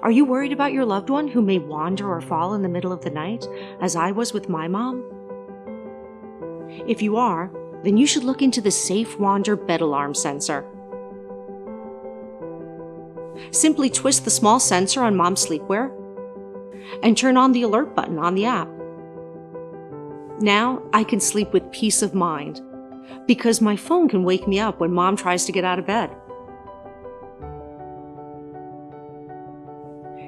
Are you worried about your loved one who may wander or fall in the middle of the night, as I was with my mom? If you are, then you should look into the SafeWander Bed Alarm Sensor. Simply twist the small sensor on Mom's sleepwear and turn on the alert button on the app. Now I can sleep with peace of mind because my phone can wake me up when Mom tries to get out of bed.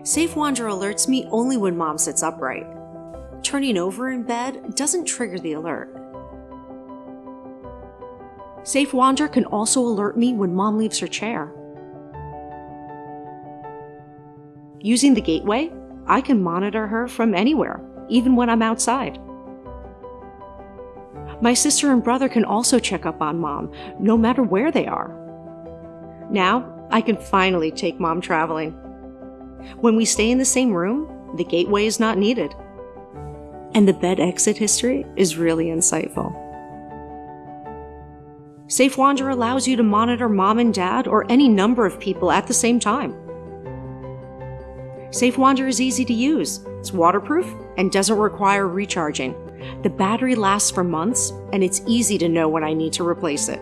SafeWander alerts me only when Mom sits upright. Turning over in bed doesn't trigger the alert. SafeWander can also alert me when Mom leaves her chair. Using the gateway, I can monitor her from anywhere, even when I'm outside. My sister and brother can also check up on Mom, no matter where they are. Now, I can finally take Mom traveling. When we stay in the same room, the gateway is not needed. And the bed exit history is really insightful. SafeWander allows you to monitor Mom and Dad or any number of people at the same time. SafeWander is easy to use, it's waterproof, and doesn't require recharging. The battery lasts for months, and it's easy to know when I need to replace it.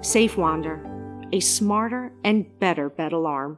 SafeWander, a smarter and better bed alarm.